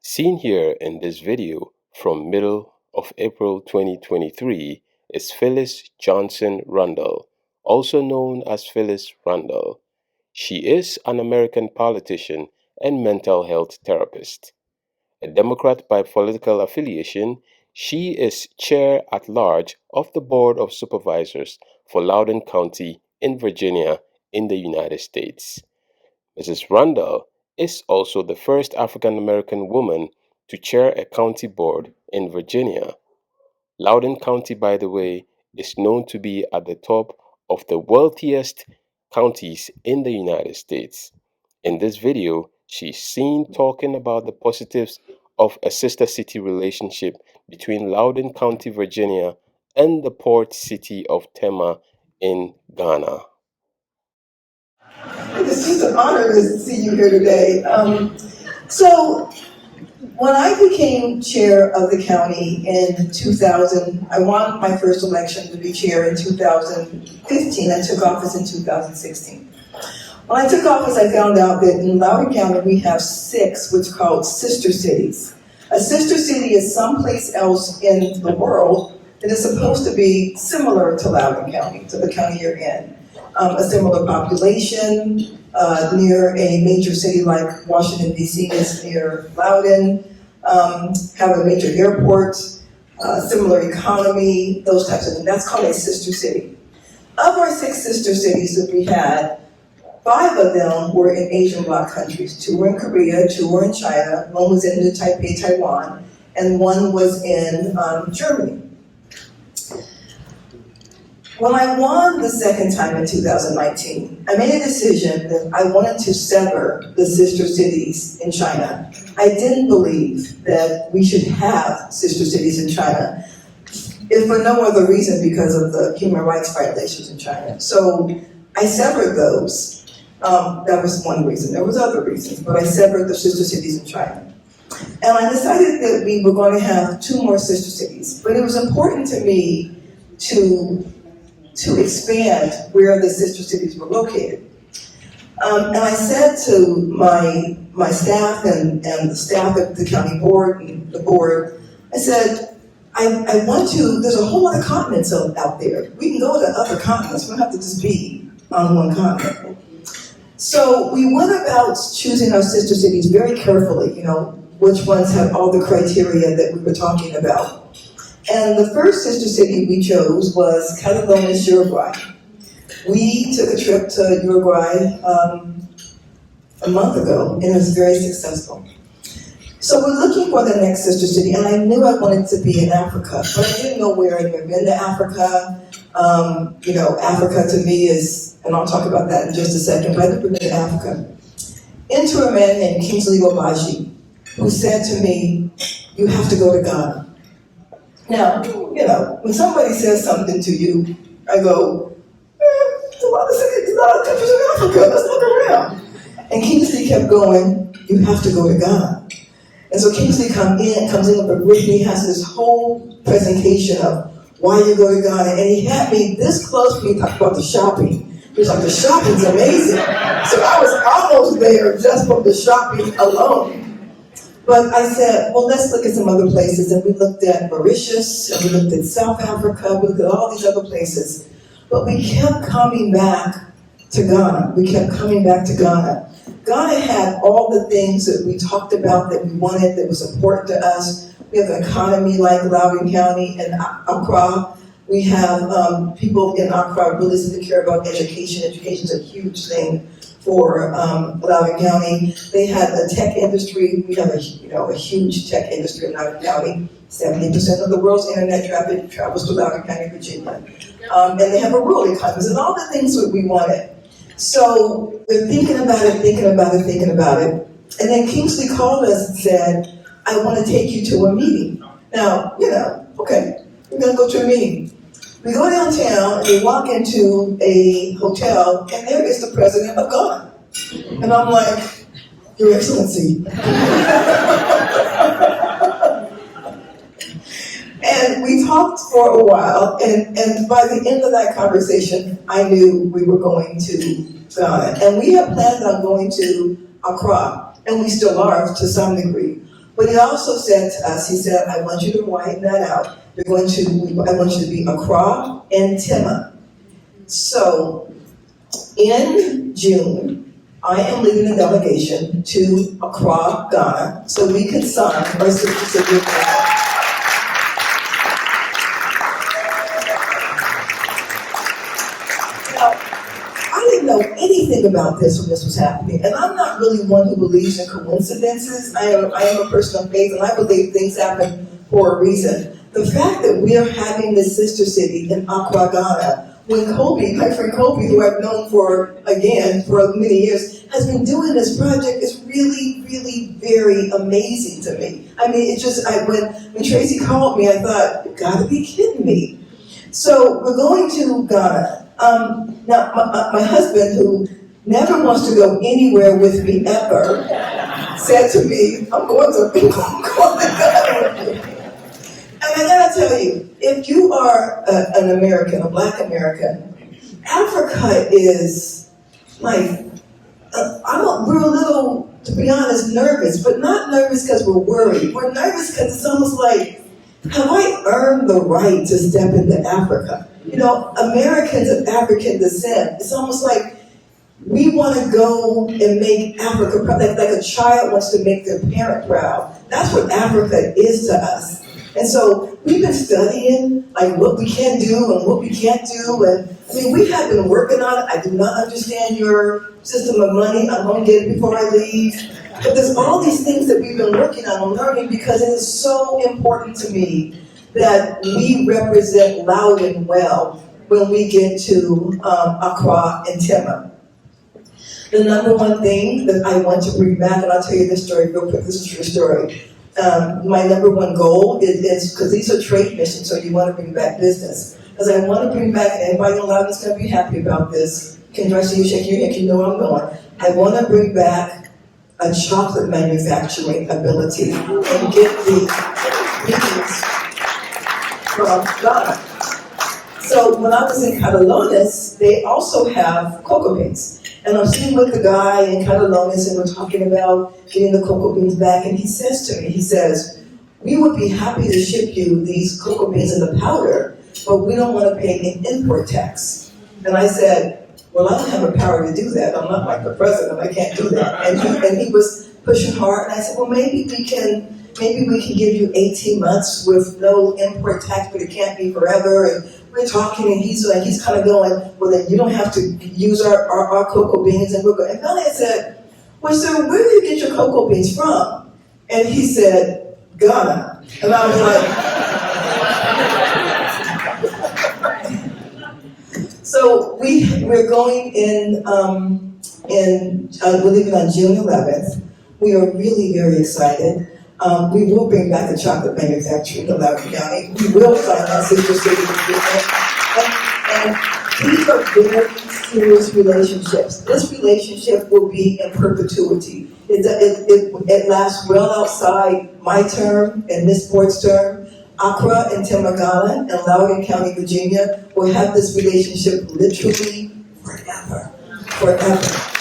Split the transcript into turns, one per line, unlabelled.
Seen here in this video from middle of April 2023 is Phyllis Johnson Randall, also known as Phyllis Randall. She is an American politician and mental health therapist. A Democrat by political affiliation, she is chair at large of the Board of Supervisors for Loudoun County in Virginia in the United States. Mrs. Randall is also the first African American woman to chair a county board in Virginia. Loudoun County, by the way, is known to be at the top of the wealthiest counties in the United States. In this video, she's seen talking about the positives of a sister city relationship between Loudoun County, Virginia, and the port city of Tema in Ghana.
It's just an honor to see you here today. So when I became chair of the county in 2000, I won my first election to be chair in 2015. I took office in 2016. When I took office, I found out that in Loudoun County we have 6 what's called sister cities. A sister city is someplace else in the world that is supposed to be similar to Loudoun County, to the county you're in. A similar population, near a major city like Washington, D.C. is near Loudoun, have a major airport, similar economy, those types of things. That's called a sister city. Of our 6 sister cities that we had, 5 of them were in Asian bloc countries. 2 were in Korea, 2 were in China, 1 was in New Taipei, Taiwan, and 1 was in Germany. When I won the second time in 2019, I made a decision that I wanted to sever the sister cities in China. I didn't believe that we should have sister cities in China, if for no other reason because of the human rights violations in China. So I severed those. That was one reason. There was other reasons, but I severed the sister cities in China. And I decided that we were going to have 2 more sister cities. But it was important to me to expand where the sister cities were located. And I said to my staff and the staff at the county board and the board, I said, I want to, there's a whole other continents out there. We can go to other continents. We don't have to just be on one continent. So we went about choosing our sister cities very carefully, which ones had all the criteria that we were talking about. And the first sister city we chose was Catalonia, Uruguay. We took a trip to Uruguay a month ago, and it was very successful. So we're looking for the next sister city, and I knew I wanted to be in Africa, but I didn't know where. I'd never been to Africa. Africa to me is, and I'll talk about that in just a second, but I've never been to Africa. Enter a man named Kingsley Obaji, who said to me, "You have to go to Ghana." Now, when somebody says something to you, I go, there's a lot of cities, a lot of countries in Africa, let's look around. And Kingsley kept going, you have to go to Ghana. And so Kingsley comes in with a brief, and he has this whole presentation of why you go to Ghana. And he had me this close when he talked about the shopping. He was like, the shopping's amazing. So I was almost there just from the shopping alone. But I said, well, let's look at some other places. And we looked at Mauritius, and we looked at South Africa, we looked at all these other places. But we kept coming back to Ghana. Ghana had all the things that we talked about that we wanted, that was important to us. We have an economy like Loudoun County and Accra. We have people in Accra really seem to care about education. Education's a huge thing for Loudoun County. They had a tech industry. We have a huge tech industry in Loudoun County. 70% of the world's internet traffic travels to Loudoun County, Virginia. And they have a rural economy and all the things that we wanted. So we're thinking about it. And then Kingsley called us and said, I want to take you to a meeting. Now, okay, we're going to go to a meeting. We go downtown and we walk into a hotel, and there is the president of Ghana. And I'm like, Your Excellency. And we talked for a while, and by the end of that conversation, I knew we were going to Ghana. And we had planned on going to Accra, and we still are to some degree. But he also said to us, he said, I want you to widen that out. I want you to be Accra and Tema. So in June, I am leading a delegation to Accra, Ghana, so we could sign our certificate. I didn't know anything about this when this was happening, and I'm not really one who believes in coincidences. I am a person of faith, and I believe things happen for a reason. The fact that we are having this sister city in Accra, Ghana, when Kobe, my friend Kobe, who I've known for many years, has been doing this project is really, really very amazing to me. I mean, it's just, when Tracy called me, I thought, you gotta be kidding me. So we're going to Ghana. Now, my husband, who never wants to go anywhere with me ever, said to me, I'm going to Ghana with you. And I gotta tell you, if you are an American, a Black American, Africa is like, we're a little, to be honest, nervous, but not nervous because we're worried. We're nervous because it's almost like, have I earned the right to step into Africa? You know, Americans of African descent, it's almost like we want to go and make Africa proud, like a child wants to make their parent proud. That's what Africa is to us. And so we've been studying like what we can do and what we can't do. And I mean, we have been working on it. I do not understand your system of money. I'm going to get it before I leave. But there's all these things that we've been working on and learning because it is so important to me that we represent loud and well when we get to Accra and Tema. The number one thing that I want to bring back, and I'll tell you this story real quick, this is a true story. My number one goal is, because these are trade missions, so you want to bring back business. Because I want to bring back, and everybody in Loudoun is going to be happy about this. Can I see you shake your head? You know where I'm going. I want to bring back a chocolate manufacturing ability and get the beans from Ghana. So when I was in Catalones, they also have cocoa beans. And I'm sitting with the guy in Catalones and we're talking about getting the cocoa beans back. And he says to me, he says, we would be happy to ship you these cocoa beans in the powder, but we don't want to pay an import tax. And I said, well, I don't have the power to do that. I'm not like the president, I can't do that. And he was pushing hard. And I said, well, maybe we can give you 18 months with no import tax, but it can't be forever. And we're talking, and he's kind of going, well, then you don't have to use our cocoa beans. And we're going. And finally I said, well, sir, where do you get your cocoa beans from? And he said, Ghana. And I was like, so we're going in, we're leaving on June 11th. We are really very excited. We will bring back the chocolate manufacturing in Loudoun County. We will finance sister city and these are very serious relationships. This relationship will be in perpetuity. It lasts well outside my term and Miss Port's term. Accra and Tema, Ghana, and Loudoun County, Virginia will have this relationship literally forever. Forever.